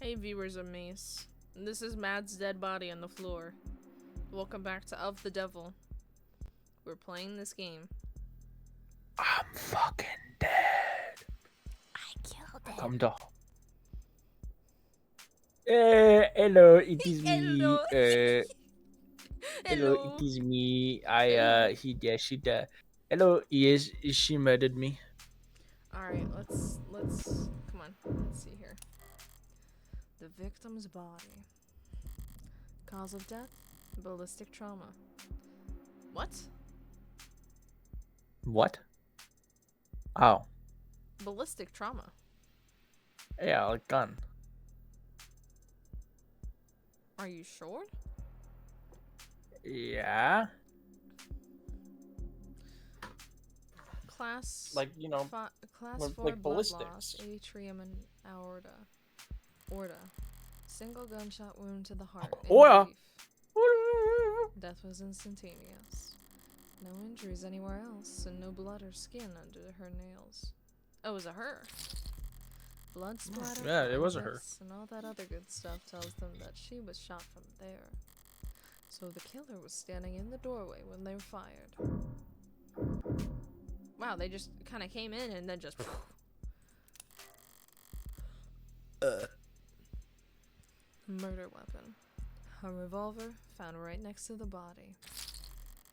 Hey viewers of Mace, this is Mad's dead body on the floor. Welcome back to Of the Devil. We're playing this game. I'm fucking dead. I killed it. Come down. Hello, it is me. Hello. Hello, it is me. Hello, yes, she murdered me. Alright, let's come on, let's see here. The victim's body. Cause of death? Ballistic trauma. What? What? Oh, Ballistic trauma. yeah, like gun. Are you sure? Yeah. Class Like, you know, class like 4 blood ballistics. loss, atrium and aorta. Single gunshot wound to the heart. In Aorta. brief. Death was instantaneous. No injuries anywhere else, and no blood or skin under her nails. Oh, it was a her. Blood splatter. Yeah, it was a her. And all that other good stuff tells them that she was shot from there. So the killer was standing in the doorway when they fired. Wow, they just kind of came in and then just... Murder weapon. A revolver found right next to the body.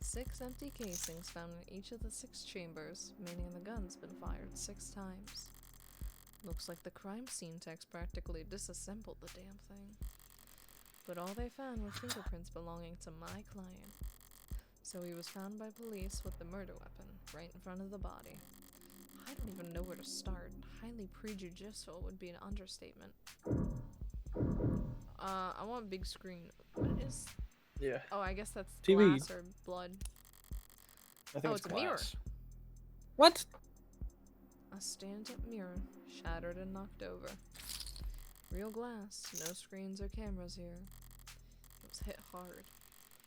6 empty casings found in each of the 6 chambers, meaning the gun's been fired 6 times. Looks like the crime scene techs practically disassembled the damn thing. But all they found were fingerprints belonging to my client. So he was found by police with the murder weapon right in front of the body. I don't even know where to start. Highly prejudicial would be an understatement. I want big screen. What is... Yeah. Oh, I guess that's TV. glass or blood. I think it's a mirror. What? A stand-up mirror, shattered and knocked over. Real glass, no screens or cameras here. It was hit hard.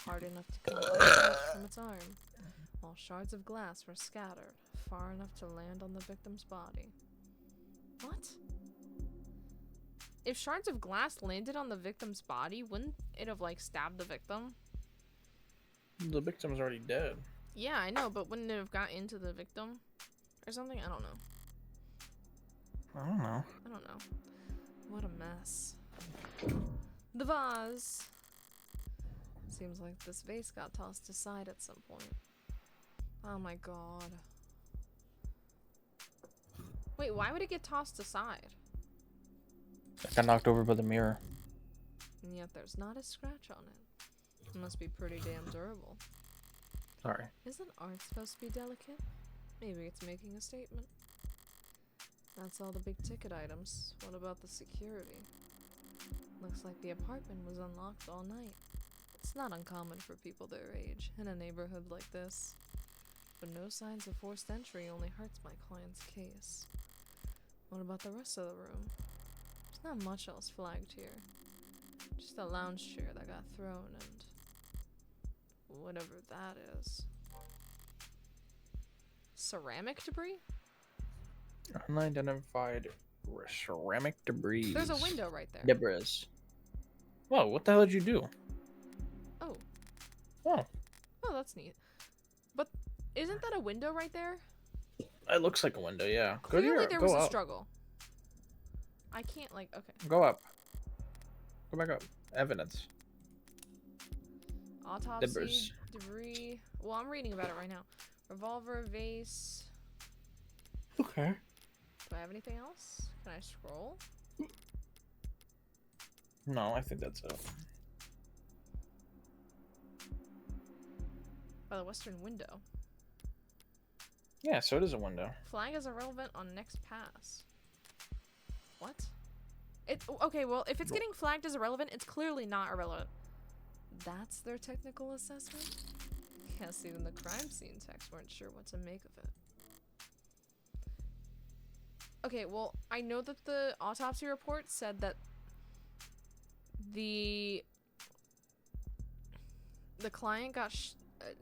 Hard enough to come untouched from its arm, while shards of glass were scattered, far enough to land on the victim's body. What? If shards of glass landed on the victim's body, wouldn't it have, like, stabbed the victim? The victim's already dead. Yeah, I know, but wouldn't it have got into the victim? Or something? I don't know. I don't know. I don't know. What a mess. The vase! Seems like this vase got tossed aside at some point. Oh my god. Wait, why would it get tossed aside? I got knocked over by the mirror. And yet there's not a scratch on it. It must be pretty damn durable. Sorry. Isn't art supposed to be delicate? Maybe it's making a statement. That's all the big ticket items. What about the security? Looks like the apartment was unlocked all night. It's not uncommon for people their age in a neighborhood like this. But no signs of forced entry only hurts my client's case. What about the rest of the room? There's not much else flagged here. Just a lounge chair that got thrown and... whatever that is. Ceramic debris? Unidentified ceramic debris. There's a window right there. Debris. Whoa, what the hell did you do? Oh. Oh. Oh, that's neat. But isn't that a window right there? It looks like a window, yeah. Clearly there was go a up. struggle. I can't, like, okay. Go up. Go back up. Evidence. Autopsy, debris. Well, I'm reading about it right now. Revolver, vase. Okay. Do I have anything else? Can I scroll? No, I think that's it. By the western window. Yeah, so it is a window. Flag is irrelevant on next pass. What? Okay, well, if it's getting flagged as irrelevant, it's clearly not irrelevant. That's their technical assessment? Guess even the crime scene techs weren't sure what to make of it. Okay, well, I know that the autopsy report said that the client got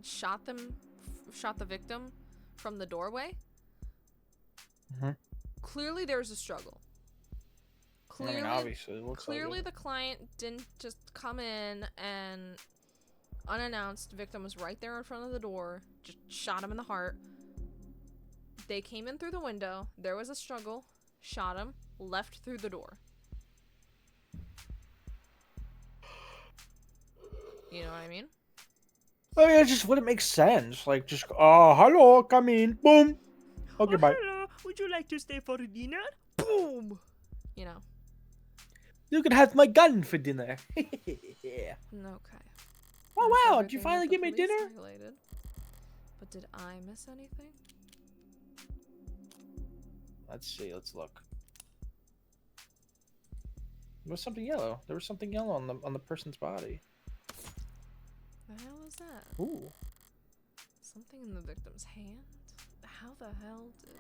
shot the victim from the doorway. Mm-hmm. Clearly there's a struggle. Clearly, obviously, it looks clearly like the client didn't just come in and unannounced. Victim was right there in front of the door. Just shot him in the heart. They came in through the window. There was a struggle. Shot him. Left through the door. You know what I mean? I mean, it just wouldn't make sense. Like, just, oh, hello, come in, boom. Okay, bye. Hello, would you like to stay for dinner? Boom! You know. You can have my gun for dinner. Yeah. Okay. Oh, That's wow, did you everything that finally the give me police dinner? highlighted. But did I miss anything? Let's see, let's look. There was something yellow. There was something yellow on the person's body. The hell is that? Ooh. Something in the victim's hand? How the hell did...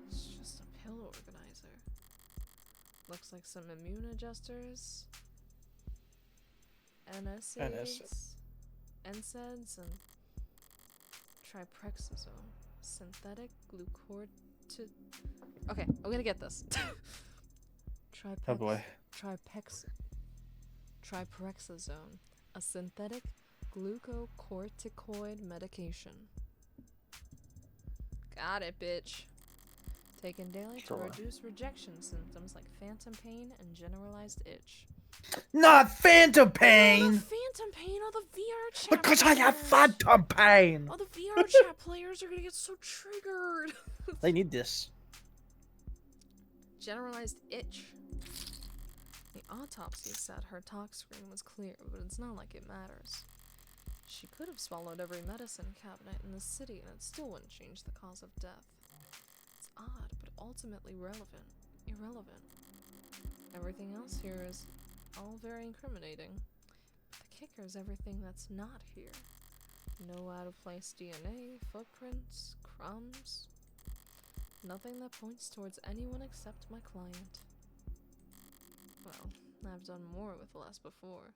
It's just a pill organizer. Looks like some immune adjusters. NSAIDs. NSAIDs and triprexazone. Synthetic glucorti... Okay, I'm gonna get this. Oh boy. Triprexazone. A synthetic glucocorticoid medication. Got it, bitch. Taken daily to Sure. reduce rejection symptoms like phantom pain and generalized itch. Not phantom Oh, pain! the phantom pain! Oh, the VR chat Because I have players. phantom pain! Oh, the VR chat players are gonna get so triggered. They need this. Generalized itch. The autopsy said her tox screen was clear, but it's not like it matters. She could have swallowed every medicine cabinet in the city and it still wouldn't change the cause of death. It's odd, but ultimately irrelevant. Everything else here is all very incriminating. But the kicker is everything that's not here. No out-of-place DNA, footprints, crumbs. Nothing that points towards anyone except my client. Well, I've done more with less before.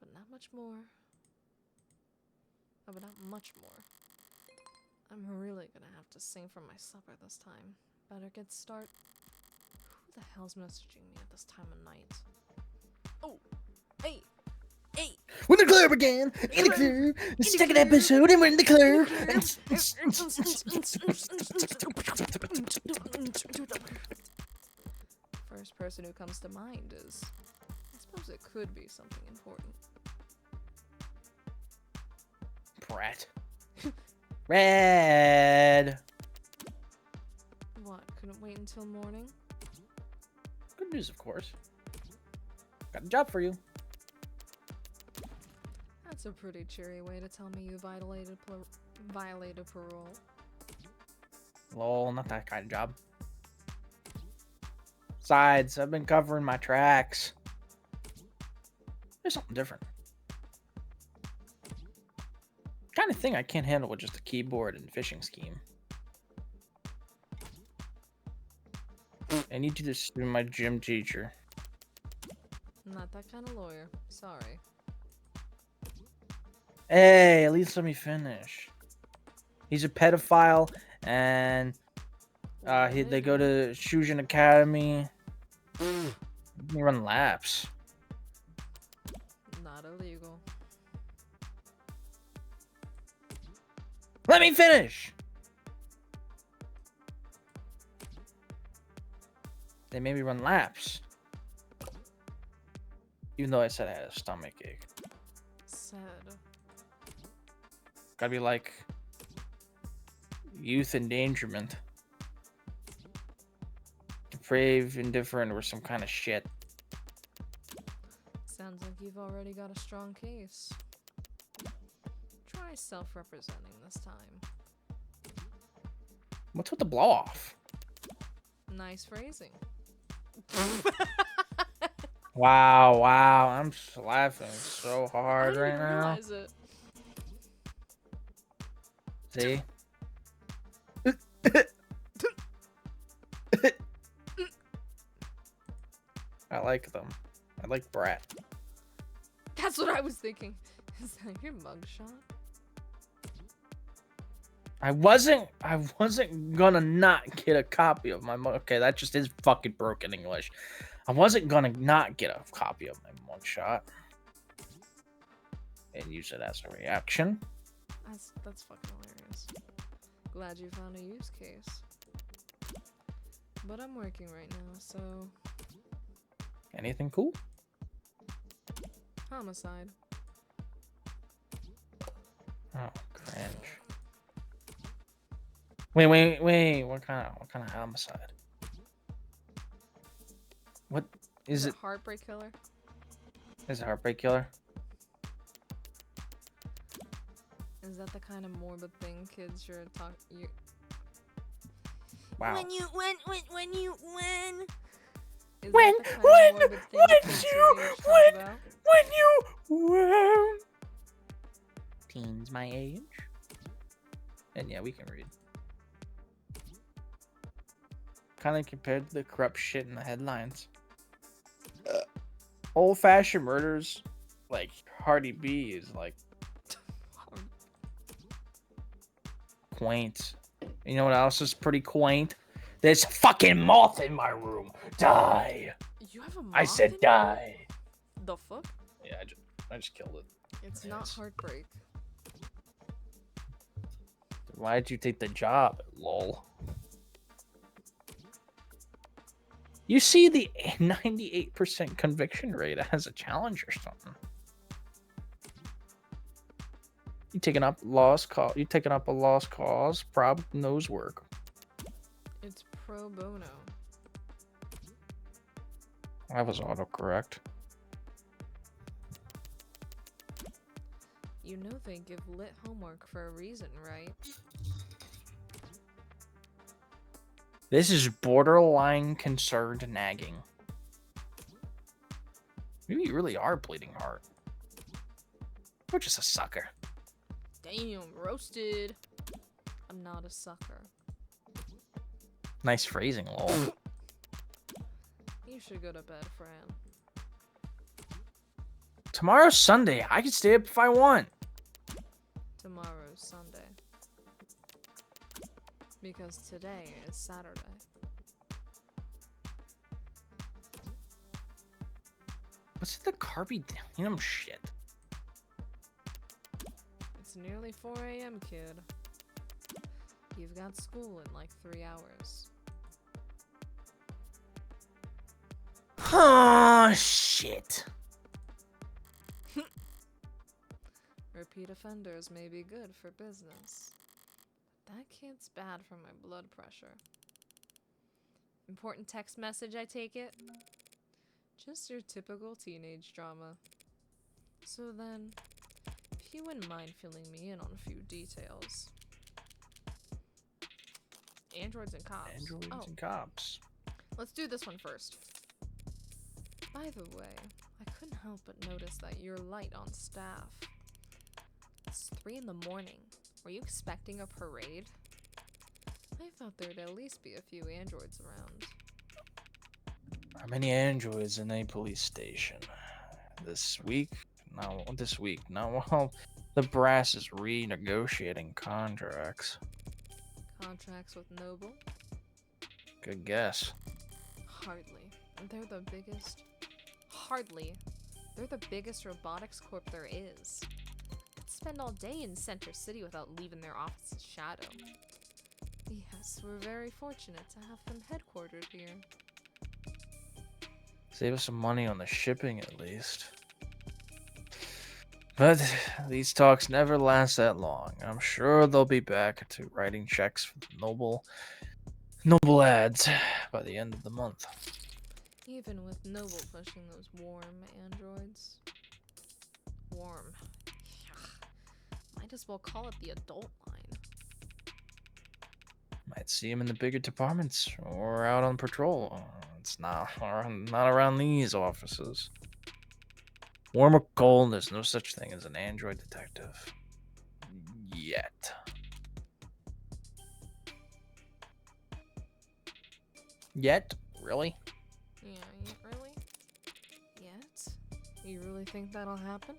But not much more. Oh, but not much more. I'm really gonna have to sing for my supper this time. Better get start. Who the hell's messaging me at this time of night? Oh! Hey! Hey! When the club began, in the club, the second episode, and we're in the club. First person who comes to mind is... I suppose it could be something important. Brat. Red. What, couldn't wait until morning? Good news, of course. Got a job for you. That's a pretty cheery way to tell me you violated parole. Lol, not that kind of job. Besides, I've been covering my tracks. There's something different. Kind of thing I can't handle with just a keyboard and phishing scheme. I need you to sue my gym teacher. I'm not that kind of lawyer. Sorry. Hey, at least let me finish. He's a pedophile, and they go to Shujin Academy. They run laps. Not illegal. Let me finish! They made me run laps. Even though I said I had a stomach ache. Said. Gotta be like youth endangerment. Depraved, indifferent, or some kind of shit. Sounds like you've already got a strong case. Try self-representing this time. What's with the blow off? Nice phrasing. Wow, I'm laughing so hard right now. Realize it. See? I like them. I like Brat. That's what I was thinking. Is that your mugshot? I wasn't gonna not get a copy of my okay, that just is fucking broken English. I wasn't gonna not get a copy of my mugshot and use it as a reaction. That's fucking hilarious. Glad you found a use case. But I'm working right now, so Anything cool? homicide. Oh, cringe. Wait. What kind of homicide? What is it? Heartbreak killer? Is it Heartbreak Killer? Is that the kind of morbid thing kids you're talking? Wow. When Is When that the kind you- of morbid thing when kids your age talk about? When teens my age. And yeah, we can read. Kind of compared to the corrupt shit in the headlines. Old-fashioned murders, like Hardy B, is like quaint. You know what else is pretty quaint? There's a fucking moth in my room. Die. You have a moth I said in die. your- The fuck? Yeah, I just killed it. It's not Yes. heartbreak. Why'd you take the job, lol? You see the 98% conviction rate as a challenge or something. You taking up lost cause? You taking up a lost cause? Prob knows work. It's pro bono. That was autocorrect. You know they give lit homework for a reason, right? This is borderline concerned nagging. Maybe you really are bleeding heart. You're just a sucker. Damn, roasted. I'm not a sucker. Nice phrasing, lol. You should go to bed, Fran. Tomorrow's Sunday. I can stay up if I want. Tomorrow's Sunday. Because today is Saturday. What's the carby shit? It's nearly 4 a.m., kid. You've got school in like 3 hours. Oh, shit. Repeat offenders may be good for business. But that kid's bad for my blood pressure. Important text message, I take it? Just your typical teenage drama. So then, if you wouldn't mind filling me in on a few details. Androids and cops. Androids Oh, and cops. let's do this one first. By the way, I couldn't help but notice that you're light on staff. It's 3 in the morning. Were you expecting a parade? I thought there'd at least be a few androids around. How many androids in a police station? This week? No, this week. No, well, the brass is renegotiating contracts. Contracts with Noble? Good guess. Hardly. They're the biggest. Hardly. They're the biggest robotics corp there is. Could spend all day in Center City without leaving their office's shadow. Yes, we're very fortunate to have them headquartered here. Save us some money on the shipping at least. But these talks never last that long. I'm sure they'll be back to writing checks for the noble ads by the end of the month. Even with Noble pushing those warm androids. Warm. Yuck. Might as well call it the adult line. Might see him in the bigger departments or out on patrol. It's not around these offices. Warm or cold, there's no such thing as an android detective. Yet. Yet? Really? Yeah, really? Yet? You really think that'll happen?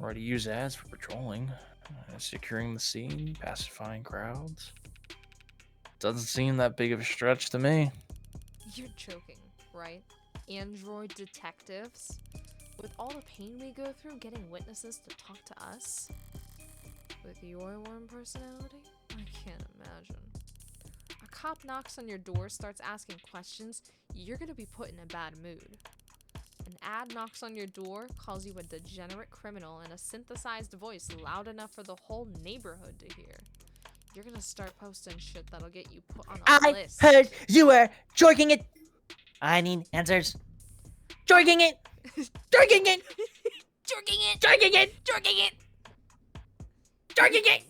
Already use ads for patrolling. Securing the scene, pacifying crowds. Doesn't seem that big of a stretch to me. You're joking, right? Android detectives? With all the pain we go through getting witnesses to talk to us? With your warm personality? I can't imagine. A cop knocks on your door, starts asking questions, you're gonna be put in a bad mood. An ad knocks on your door, calls you a degenerate criminal in a synthesized voice loud enough for the whole neighborhood to hear. You're gonna start posting shit that'll get you put on a list. I heard you were jorking it. I need answers. Jorking it. Jorking it. Jerking it! Jorking it. Jerking it! Jorking it.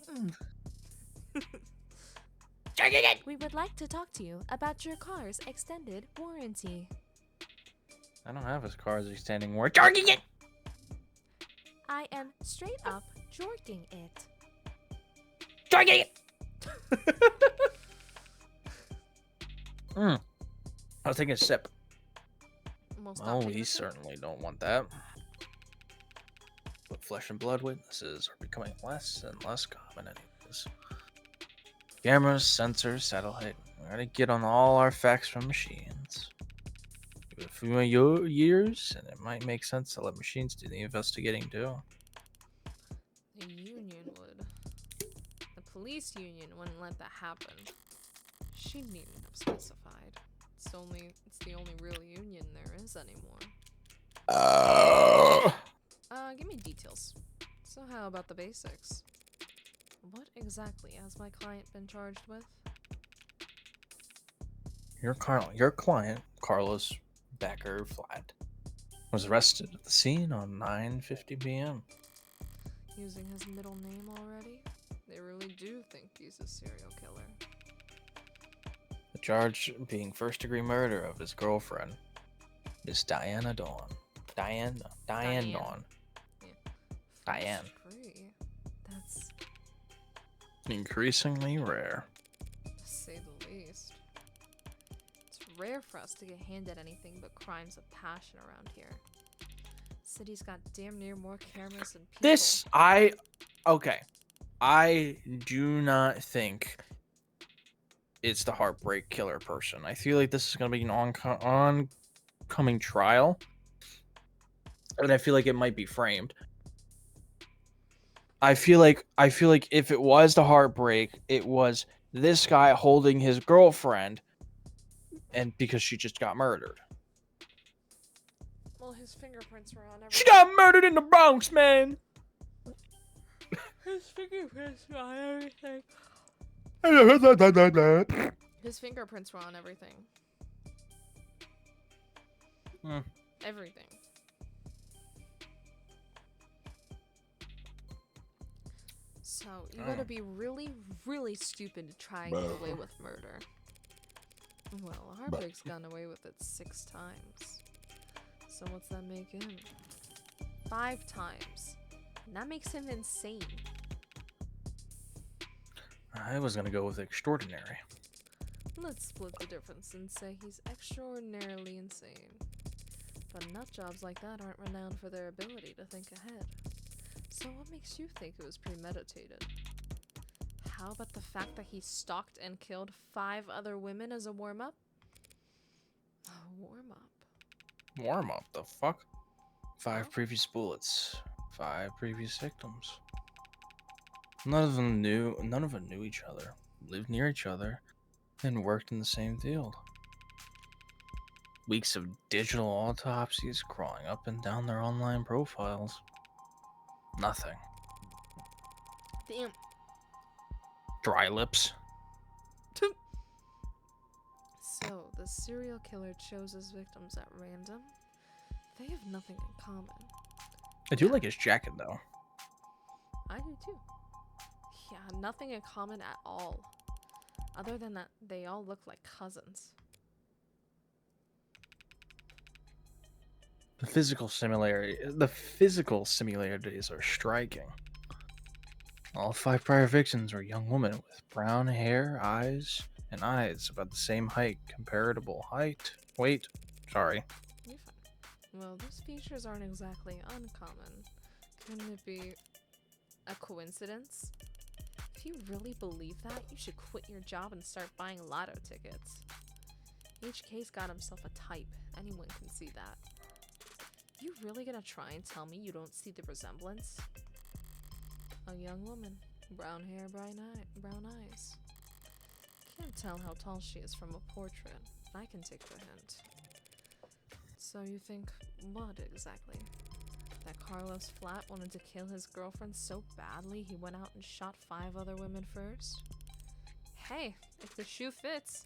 Jorking it. We would like to talk to you about your car's extended warranty. I don't have his car's extending warranty. Jorking it. I am straight up jorking it. Jorking it. I was taking a sip. Almost not Oh, taking we a sip. certainly don't want that. But flesh and blood witnesses are becoming less and less common anyways. Cameras, sensors, satellite. We're gonna get on all our facts from machines. Give it a few more years, and it might make sense to let machines do the investigating too. The union would. The police union wouldn't let that happen. She needn't have specified. It's the only real union there is anymore. Give me details. So how about the basics? What exactly has my client been charged with? Your client, Carlos Becker Flat, was arrested at the scene on 9:50 p.m. Using his middle name already? They really do think he's a serial killer. The charge being first-degree murder of his girlfriend, Miss Diana Dawn. Diane Dawn. Diane. First degree? That's, Increasingly rare. to say the least. It's rare for us to get handed anything but crimes of passion around here. City's got damn near more cameras than people. I do not think it's the heartbreak killer person. I feel like this is going to be an oncoming trial, and I feel like it might be framed. I feel like if it was the heartbreak, it was this guy holding his girlfriend, and because she just got murdered. Well, his fingerprints were on She everything. got murdered in the Bronx, man. His fingerprints were on everything. His fingerprints were on everything. Hmm. Everything. So, you gotta be really, really stupid to try and get away with murder. Well, Heartbreak's gone away with it 6 times. So what's that make him? 5 times. And that makes him insane. I was gonna go with extraordinary. Let's split the difference and say he's extraordinarily insane. But nut jobs like that aren't renowned for their ability to think ahead. So what makes you think it was premeditated? How about the fact that he stalked and killed 5 other women as a warm-up? A warm-up? Warm up, the fuck? 5 previous bullets, 5 previous victims. None of them knew each other, lived near each other, and worked in the same field. Weeks of digital autopsies crawling up and down their online profiles. Nothing. Damn. Dry lips. So, the serial killer chose his victims at random? They have nothing in common. I do like his jacket though. I do too. Yeah, nothing in common at all. Other than that, they all look like cousins. The physical similarities are striking. All 5 prior victims were young women with brown hair, eyes, and eyes about the same height, comparable height. Wait, sorry. You're fine. Well, those features aren't exactly uncommon. Couldn't it be... a coincidence? If you really believe that, you should quit your job and start buying lotto tickets. Each case got himself a type. Anyone can see that. You really gonna try and tell me you don't see the resemblance? A young woman. Brown hair, brown eyes. Can't tell how tall she is from a portrait. I can take the hint. So you think what exactly? That Carlos Flat wanted to kill his girlfriend so badly he went out and shot 5 other women first? Hey, if the shoe fits.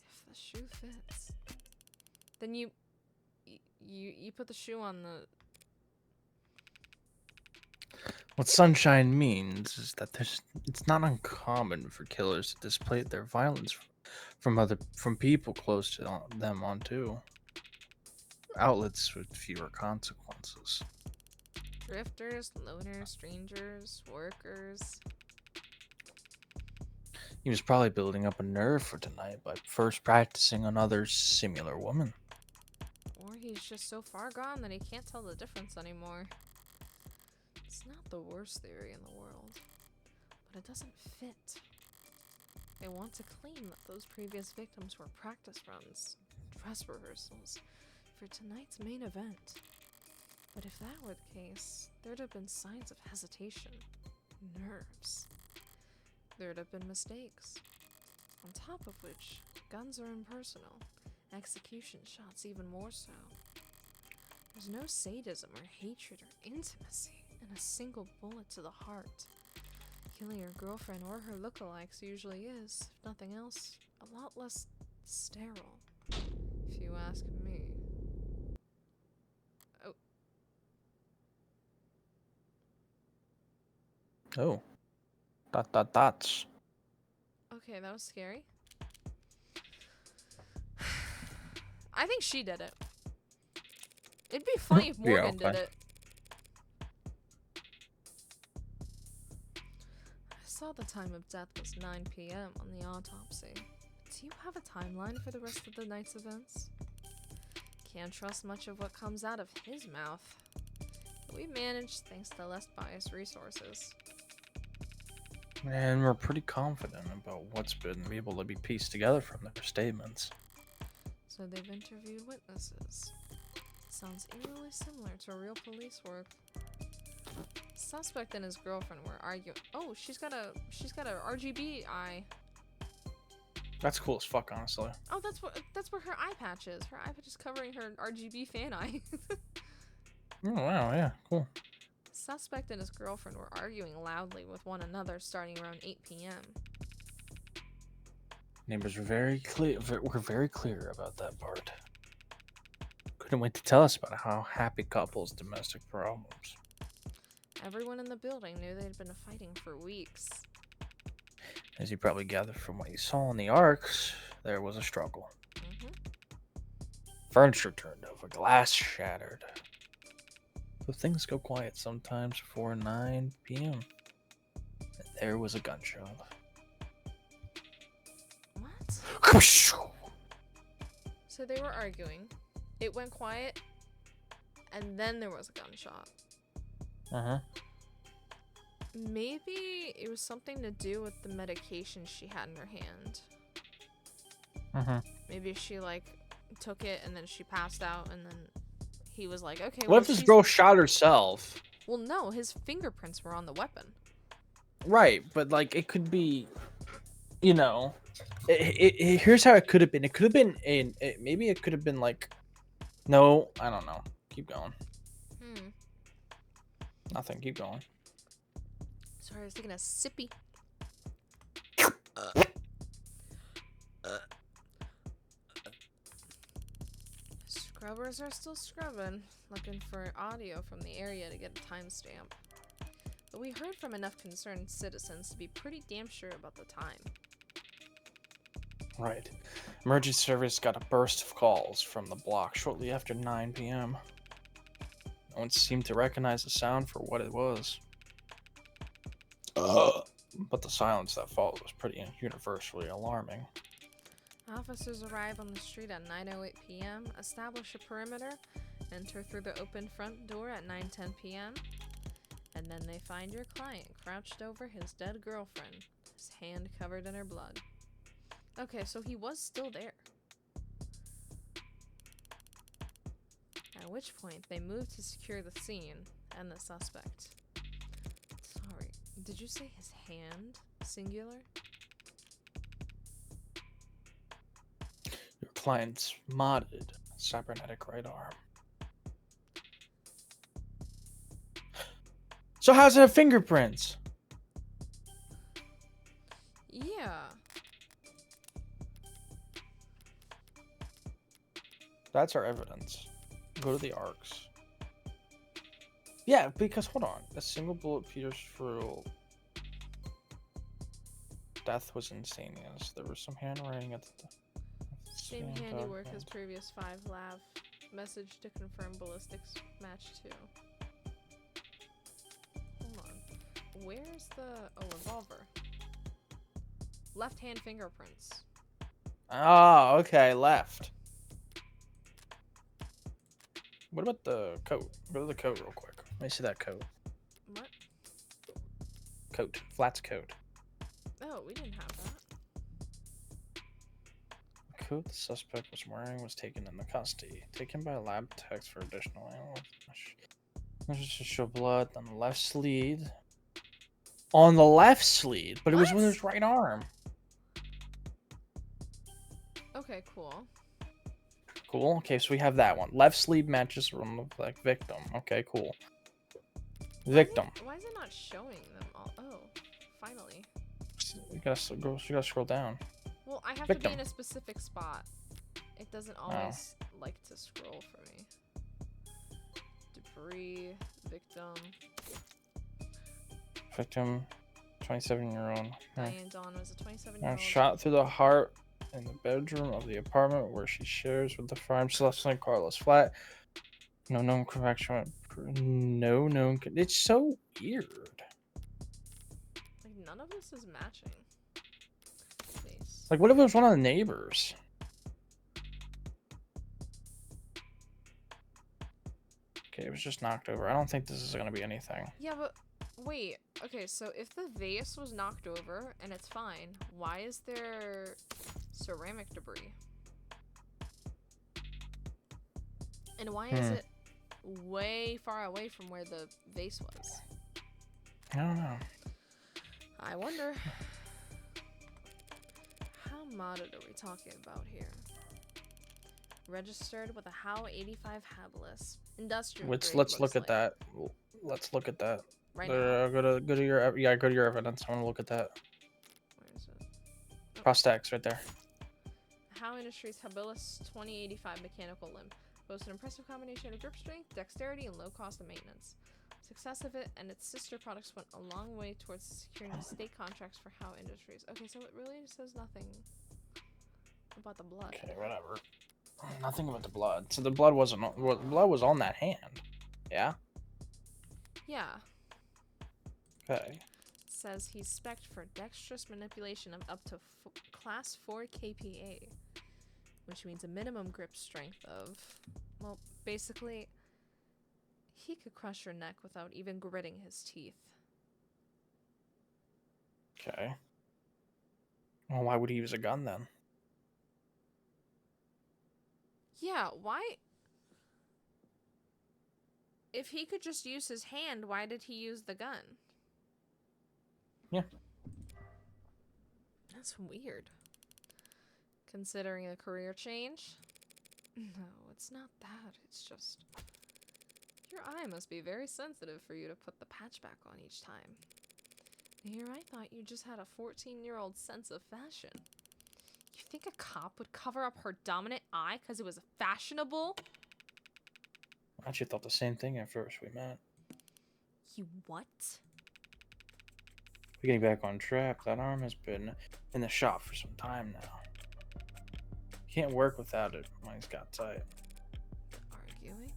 If the shoe fits. Then you put the shoe on the... What sunshine means is that it's not uncommon for killers to display their violence from people close to them onto outlets with fewer consequences. Drifters, loners, strangers, workers. He was probably building up a nerve for tonight by first practicing on others similar woman. Or he's just so far gone that he can't tell the difference anymore. It's not the worst theory in the world, but it doesn't fit. They want to claim that those previous victims were practice runs, dress rehearsals, for tonight's main event. But if that were the case, there'd have been signs of hesitation, nerves. There'd have been mistakes. On top of which, guns are impersonal, execution shots even more so. There's no sadism or hatred or intimacy in a single bullet to the heart. Killing your girlfriend or her lookalikes usually is, if nothing else, a lot less sterile, if you ask me. Oh. Oh. Dots. Okay, that was scary. I think she did it. It'd be funny if Morgan did it. I saw the time of death was 9 p.m. on the autopsy. Do you have a timeline for the rest of the night's events? Can't trust much of what comes out of his mouth. But we managed thanks to less biased resources. And we're pretty confident about what's been able to be pieced together from their statements. So they've interviewed witnesses. Sounds eerily similar to real police work. Suspect and his girlfriend were arguing. Oh, she's got a RGB eye. That's cool as fuck, honestly. Oh, that's where her eye patch is. Her eye patch is covering her RGB fan eye. Oh wow, yeah, cool. Suspect and his girlfriend were arguing loudly with one another starting around 8 p.m. Neighbors were very clear about that part. Couldn't wait to tell us about how happy couples' domestic problems. Everyone in the building knew they'd been fighting for weeks. As you probably gathered from what you saw in the arcs, there was a struggle. Furniture turned over, glass shattered. So things go quiet sometimes before 9 p.m. And there was a gunshot. What? So they were arguing. It went quiet. And then there was a gunshot. Uh-huh. Maybe it was something to do with the medication she had in her hand. Uh-huh. Maybe she, like, took it and then she passed out and then he was like, okay, What if this girl shot herself? Well, no, his fingerprints were on the weapon. Right, but, like, it could be, you know, here's how it could have been. It could have been maybe it could have been, like, no, I don't know. Keep going. Nothing, keep going. Sorry, I was taking a sippy. Scrubbers are still scrubbing, looking for audio from the area to get a timestamp. But we heard from enough concerned citizens to be pretty damn sure about the time. Right. Emergency service got a burst of calls from the block shortly after 9 p.m. No one seemed to recognize the sound for what it was. But the silence that followed was pretty universally alarming. Officers arrive on the street at 9:08 p.m., establish a perimeter, enter through the open front door at 9:10 p.m. At And then they find your client crouched over his dead girlfriend, his hand covered in her blood. Okay, so he was still there. At which point, they moved to secure the scene and the suspect. Sorry, did you say his hand? Singular? Your client's modded cybernetic right arm. So how's it have fingerprints? Yeah. That's our evidence. Go to the arcs. Yeah, because hold on. A single bullet pierced through. Death was instantaneous. There was some handwriting at the Same handiwork as previous 5 lab. Message to confirm ballistics match 2. Hold on. Where's the revolver? Left hand fingerprints. Oh, okay, left. What about the coat? Go to the coat real quick. Let me see that coat. What? Coat. Flats coat. Oh, we didn't have that. The coat the suspect was wearing was taken into custody. Taken by lab techs for additional analysis. There's just to show blood on the left sleeve. On the left sleeve? But it was with What? his right arm. Okay, cool. Cool. Okay, so we have that one. Left sleeve matches from the like victim. Okay, cool. Victim. Why is it not showing them all? Oh, finally. You gotta go. You gotta scroll down. Well, I have Victim. to be in a specific spot. It doesn't always like to scroll for me. Debris, victim. Victim, 27-year-old. Diane Dawn was a 27-year-old. Shot through the heart in the bedroom of the apartment where she shares with the farm Celestine Carlos flat. No known convection. No known. It's so weird. Like, none of this is matching. Face. Like, what if it was one of the neighbors? Okay, it was just knocked over. I don't think this is gonna be anything. Yeah, but wait. Okay, so if the vase was knocked over and it's fine, why is there ceramic debris? And why is it way far away from where the vase was? I don't know. I wonder. How modded are we talking about here? Registered with a HOW 85 habless. Industrial grade, Let's look looks at that. Let's look at that. Right now. Go to your go to your evidence. I want to look at that. Where is it? Prosthetics right there. HOW Industries Habilis 2085 mechanical limb. Boasts an impressive combination of grip strength, dexterity, and low cost of maintenance. Success of it and its sister products went a long way towards securing state contracts for HOW Industries. Okay, so it really says nothing about the blood. Okay, whatever. Nothing about the blood. So the blood wasn't. Well, the blood was on that hand. Yeah. Yeah. Okay. Says he's spec'd for dexterous manipulation of up to class 4 KPA, which means a minimum grip strength of, well, basically, he could crush your neck without even gritting his teeth. Okay. Well, why would he use a gun then? Yeah, why? If he could just use his hand, why did he use the gun? Yeah. That's weird. Considering a career change? No, it's not that. It's just... Your eye must be very sensitive for you to put the patch back on each time. Here I thought you just had a 14-year-old sense of fashion. You think a cop would cover up her dominant eye because it was fashionable? I actually thought the same thing at first we met. You what? We're getting back on track. That arm has been in the shop for some time now. You can't work without it when he's got sight. Arguing?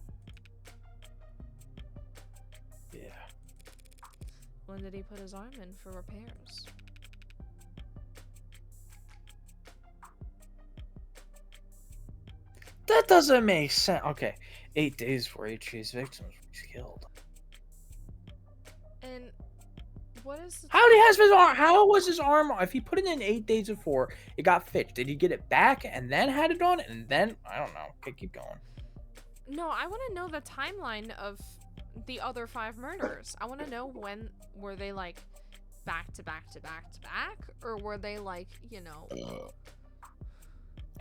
Yeah. When did he put his arm in for repairs? That doesn't make sense. Okay. 8 days before HJ's victims were killed. What is the How did he have his arm? How was his arm? If he put it in 8 days before it got fixed, did he get it back and then had it on? And then I don't know. Okay, keep going. No, I want to know the timeline of the other 5 murders. I want to know when were they like back to back to back to back, or were they like, you know?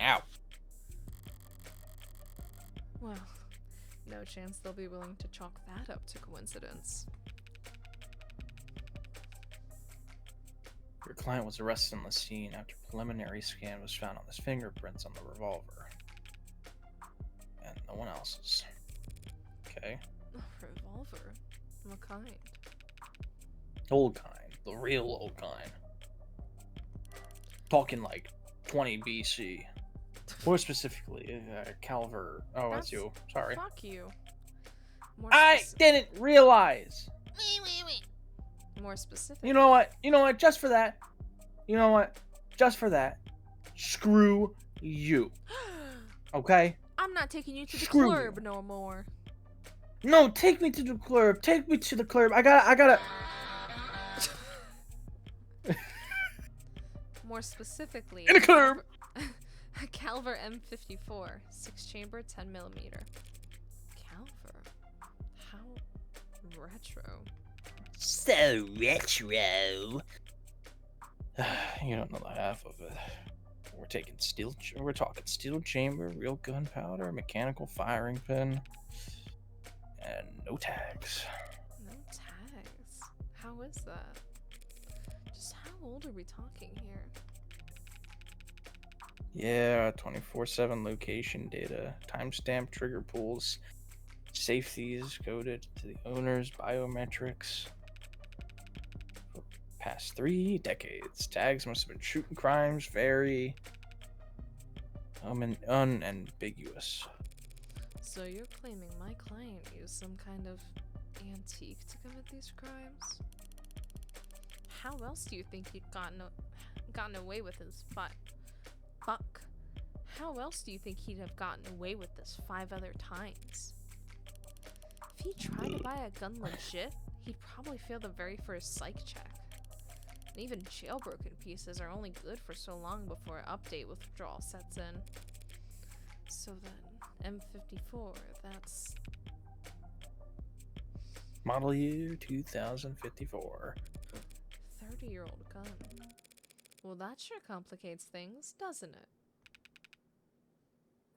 Ow. Well, no chance they'll be willing to chalk that up to coincidence. Your client was arrested on the scene after preliminary scan was found on his fingerprints on the revolver. And no one else's. Okay. A revolver? What kind? Old kind. The real old kind. Talking like 20 BC. More specifically, Calver. Oh, that's you. Sorry. Fuck you. I didn't realize. More specific. You know what? You know what? Just for that. You know what? Just for that. Screw you. Okay? I'm not taking you to the Screw club you. no more. No, take me to the club. Take me to the club. I gotta. More specifically, In the club. A Calver M54, 6-chamber, 10mm. Calver? How retro. So retro. You don't know the half of it. We're talking steel chamber, real gunpowder, mechanical firing pin, and no tags. No tags. How is that? Just how old are we talking here? Yeah, 24/7 location data, timestamp trigger pulls, safeties coded to the owner's biometrics. For past 3 decades, tags must have been shooting crimes, very unambiguous. So you're claiming my client used some kind of antique to commit these crimes? How else do you think he'd gotten away with his fuck? How else do you think he'd have gotten away with this 5 other times? If he tried to buy a gun legit, he'd probably fail the very first psych check. And even jailbroken pieces are only good for so long before an update withdrawal sets in. So then, M54, that's... Model year 2054. 30-year-old gun. Well, that sure complicates things, doesn't it?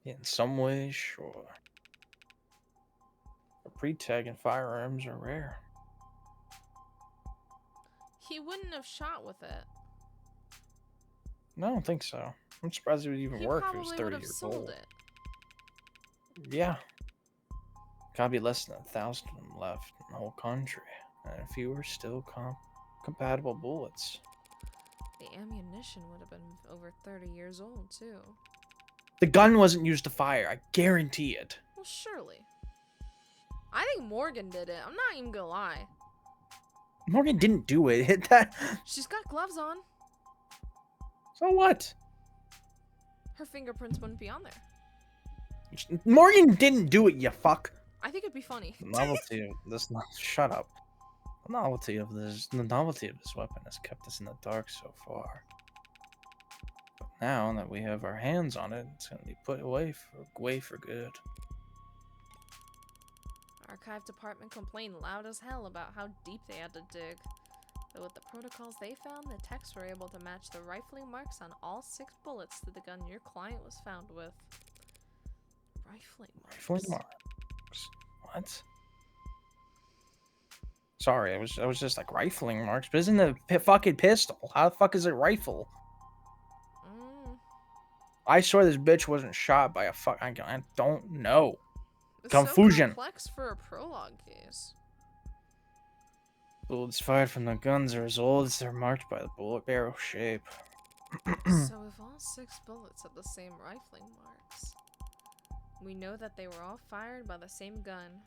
In some ways, sure. A pre-tag and firearms are rare. He wouldn't have shot with it. No, I don't think so. I'm surprised it would even He work if it was probably 30 would have years sold old. it. Yeah. Gotta be less than 1,000 of them left in the whole country. And a few are still compatible bullets. The ammunition would have been over 30 years old, too. The gun wasn't used to fire, I guarantee it. Well, surely. I think Morgan did it. I'm not even gonna lie. Morgan didn't do it. Hit that. She's got gloves on. So what? Her fingerprints wouldn't be on there. Morgan didn't do it, you fuck. I think it'd be funny. The novelty of this. Shut up. The novelty of this weapon has kept us in the dark so far. But now that we have our hands on it, it's gonna be put away for good. Archive department complained loud as hell about how deep they had to dig. But with the protocols they found, the techs were able to match the rifling marks on all 6 bullets to the gun your client was found with. Rifling marks? Rifling marks? What? Sorry, I was just like rifling marks, but isn't it a fucking pistol? How the fuck is it rifle? I swear this bitch wasn't shot by a I don't know. It's Confusion. so complex for a prologue case. Bullets fired from the guns are as old as they're marked by the bullet barrel shape. So if all 6 bullets have the same rifling marks, we know that they were all fired by the same gun.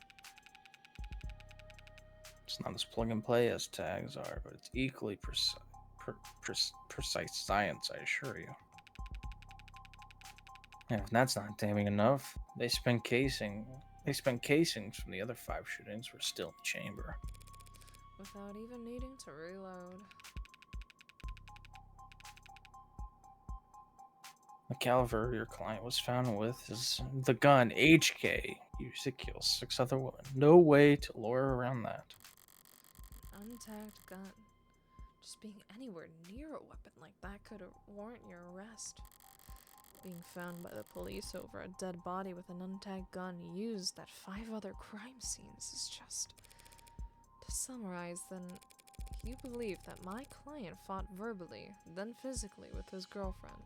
It's not as plug and play as tags are, but it's equally precise science, I assure you. And if that's not damning enough, they spent casings from the other 5 shootings were still in the chamber. without even needing to reload. The caliber your client was found with is the gun HK used to kill 6 other women. No way to lure around that. Untagged gun. Just being anywhere near a weapon like that could warrant your arrest. Being found by the police over a dead body with an untagged gun used at 5 other crime scenes is just... To summarize, then, you believe that my client fought verbally, then physically with his girlfriend.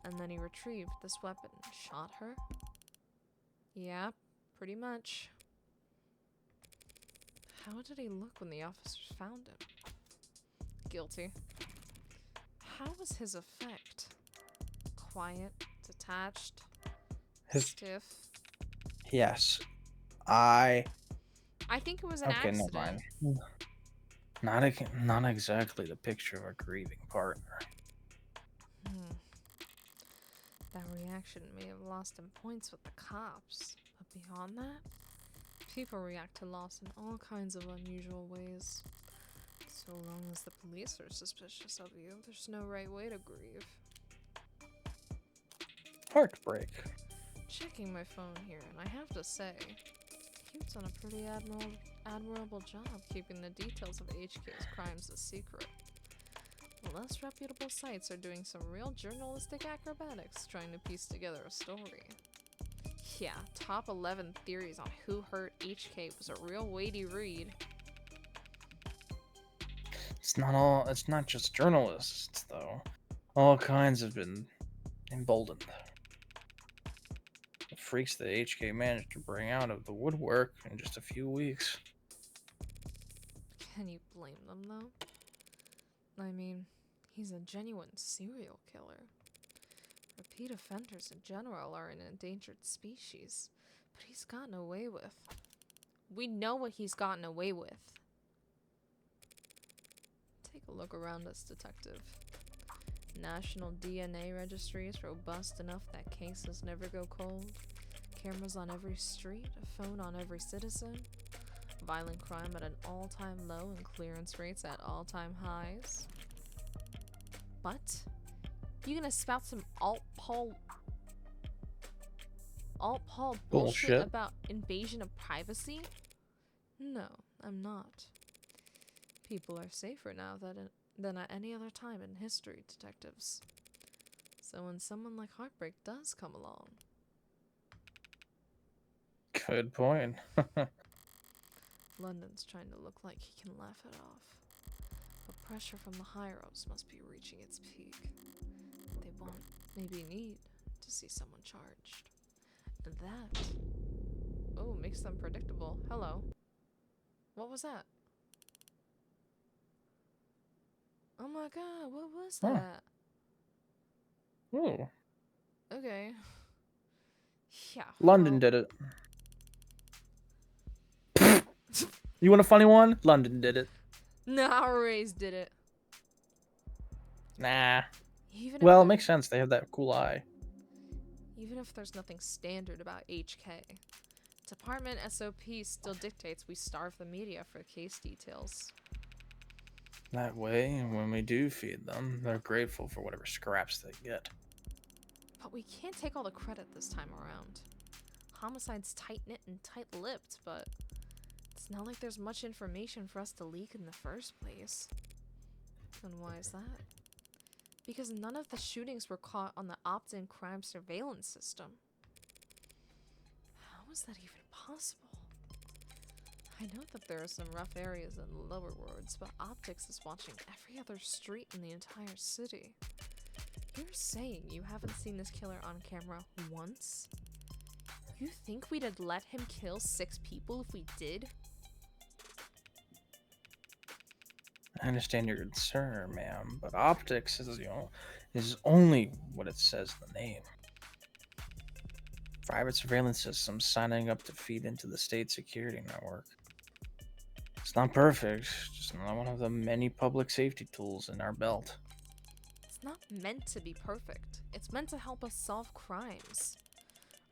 And then he retrieved this weapon and shot her? Yeah, pretty much. How did he look when the officers found him? Guilty. How was his effect? Quiet, detached, stiff? Yes. I think it was an Okay, accident. never mind. Not exactly the picture of a grieving partner. That reaction may have lost him points with the cops, but beyond that, people react to loss in all kinds of unusual ways. So long as the police are suspicious of you, there's no right way to grieve. Heartbreak. Checking my phone here, and I have to say, you've done a pretty admirable job keeping the details of HK's crimes a secret. Less reputable sites are doing some real journalistic acrobatics trying to piece together a story. Yeah, top 11 theories on who hurt HK was a real weighty read. It's not just journalists, though. All kinds have been emboldened. The freaks that HK managed to bring out of the woodwork in just a few weeks. Can you blame them, though? I mean, he's a genuine serial killer. Repeat offenders in general are an endangered species, but he's gotten away with. We know what he's gotten away with. Take a look around us, detective. National DNA registry is robust enough that cases never go cold. Cameras on every street, a phone on every citizen. Violent crime at an all-time low and clearance rates at all-time highs. But you gonna spout some alt-pol bullshit about invasion of privacy? No, I'm not. People are safer now than at any other time in history, detectives. So when someone like Heartbreak does come along... Good point. London's trying to look like he can laugh it off. But pressure from the higher-ups must be reaching its peak. They won't, maybe need, to see someone charged. And that... Oh, makes them predictable. Hello. What was that? Oh my god, what was that? Ooh. Okay. Yeah. London well, did it. You want a funny one? London did it. Nah, Rays did it. Nah. Even Well, it if makes sense. They have that cool eye. even if there's nothing standard about HK, Department SOP still dictates we starve the media for case details. That way, when we do feed them, they're grateful for whatever scraps they get. But we can't take all the credit this time around. Homicide's tight-knit and tight-lipped, but it's not like there's much information for us to leak in the first place. And why is that? Because none of the shootings were caught on the opt-in crime surveillance system. How is that even possible? I know that there are some rough areas in the lower wards, but optics is watching every other street in the entire city. You're saying you haven't seen this killer on camera once? You think we'd have let him kill 6 people if we did? I understand your concern, ma'am, but optics is only what it says in the name. Private surveillance systems signing up to feed into the state security network. It's not perfect, just not one of the many public safety tools in our belt. It's not meant to be perfect. It's meant to help us solve crimes.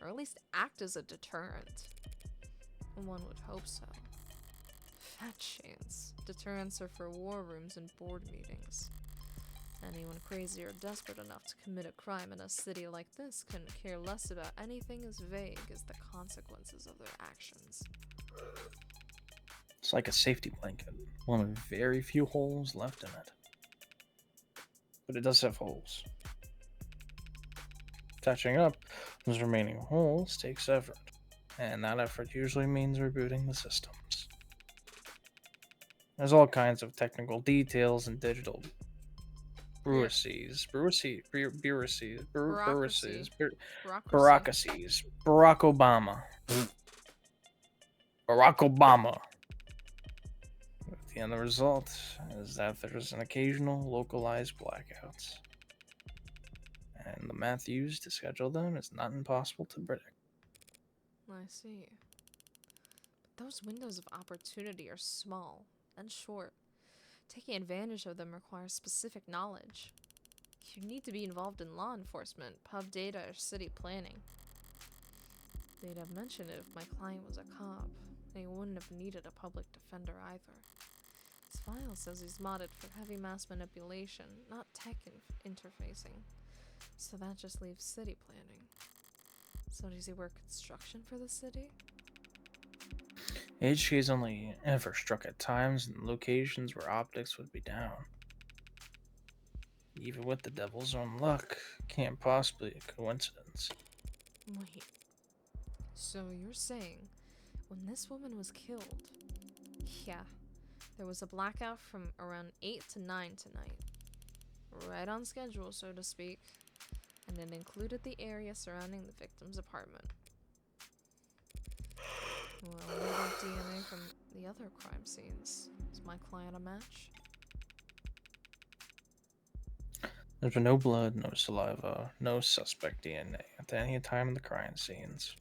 Or at least act as a deterrent. One would hope so. that chance, deterrents are for war rooms and board meetings. Anyone crazy or desperate enough to commit a crime in a city like this couldn't care less about anything as vague as the consequences of their actions. It's like a safety blanket, one of very few holes left in it. But it does have holes. Touching up those remaining holes takes effort, and that effort usually means rebooting the systems. There's all kinds of technical details and digital bureaucracies, Bureaucracy. Bureaucracy. Barack Obama. Barack Obama. The end result is that there's an occasional localized blackouts. And the math used to schedule them is not impossible to predict. I see. But those windows of opportunity are small and short. Taking advantage of them requires specific knowledge. You need to be involved in law enforcement, pub data, or city planning. They'd have mentioned it if my client was a cop. They wouldn't have needed a public defender either. His file says he's modded for heavy mass manipulation, not tech interfacing. So that just leaves city planning. So does he work construction for the city? HK's only ever struck at times in locations where optics would be down. Even with the devil's own luck, can't possibly be a coincidence. Wait. So you're saying, when this woman was killed, yeah, there was a blackout from around 8 to 9 tonight. Right on schedule, so to speak. And it included the area surrounding the victim's apartment. Well, what about DNA from the other crime scenes? Is my client a match? There's been no blood, no saliva, no suspect DNA at any time in the crime scenes.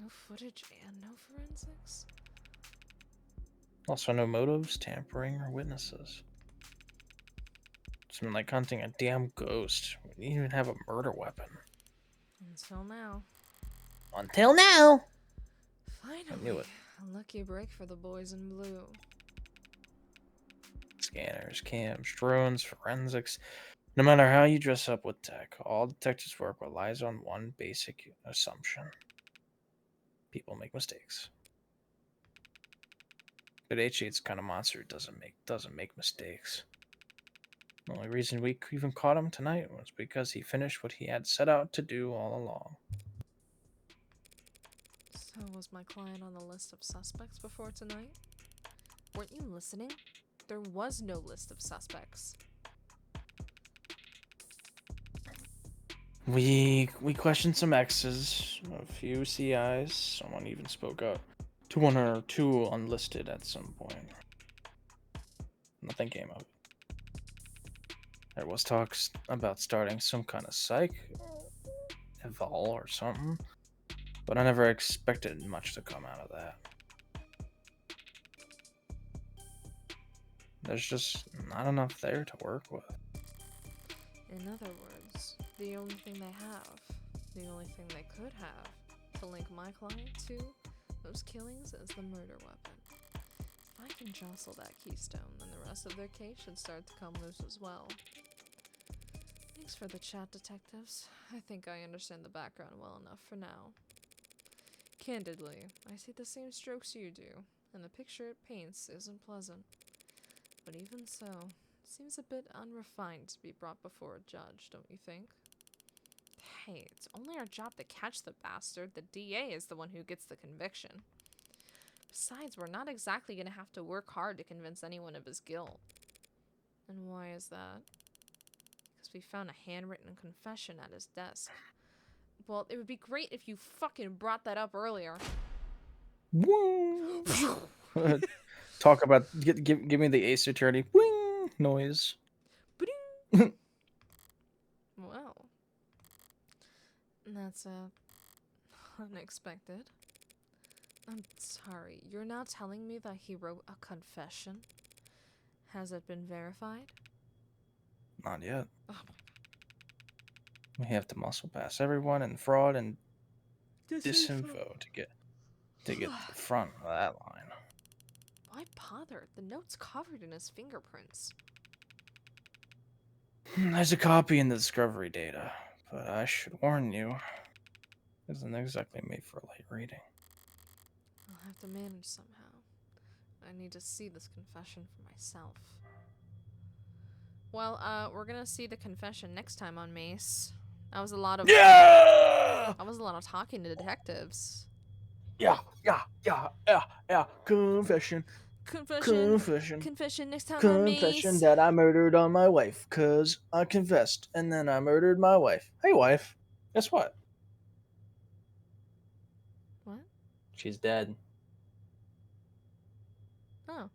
No footage and no forensics? Also, no motives, tampering, or witnesses. It's been like hunting a damn ghost. We didn't even have a murder weapon. Until now. Until now. Finally. knew it. A lucky break for the boys in blue. Scanners, cams, drones, forensics. No matter how you dress up with tech, all detectives' work relies on one basic assumption. People make mistakes. But H8's the kind of monster who doesn't make mistakes. The only reason we even caught him tonight was because he finished what he had set out to do all along. So was my client on the list of suspects before tonight? Weren't you listening? There was no list of suspects. We questioned some X's, a few CIs, someone even spoke up to one or two unlisted at some point. Nothing came of it. There was talks about starting some kind of psych, evol or something, but I never expected much to come out of that. There's just not enough there to work with. In other words, the only thing they have, the only thing they could have, to link my client to those killings is the murder weapon. If I can jostle that keystone, then the rest of their case should start to come loose as well. Thanks for the chat, detectives. I think I understand the background well enough for now. Candidly, I see the same strokes you do, and the picture it paints isn't pleasant. But even so, it seems a bit unrefined to be brought before a judge, don't you think? Hey, it's only our job to catch the bastard. The DA is the one who gets the conviction. Besides, we're not exactly gonna have to work hard to convince anyone of his guilt. And why is that? Because we found a handwritten confession at his desk. Well, it would be great if you fucking brought that up earlier. Woo! Talk about give me the Ace Attorney wing noise. Well, that's unexpected. I'm sorry, you're now telling me that he wrote a confession? Has it been verified? Not yet. Oh. We have to muscle past everyone and fraud and disinfo to get to the front of that line. What bothered? The note's covered in his fingerprints. There's a copy in the discovery data, but I should warn you, it isn't exactly made for light reading. I'll have to manage somehow. I need to see this confession for myself. Well, we're gonna see the confession next time on Mace. That was a lot of Yeah! that was a lot of talking to detectives. Yeah. Confession. Confession next time on Mace. Confession that I murdered on my wife, cause I confessed, and then I murdered my wife. Hey, wife. Guess what? What? She's dead. Oh.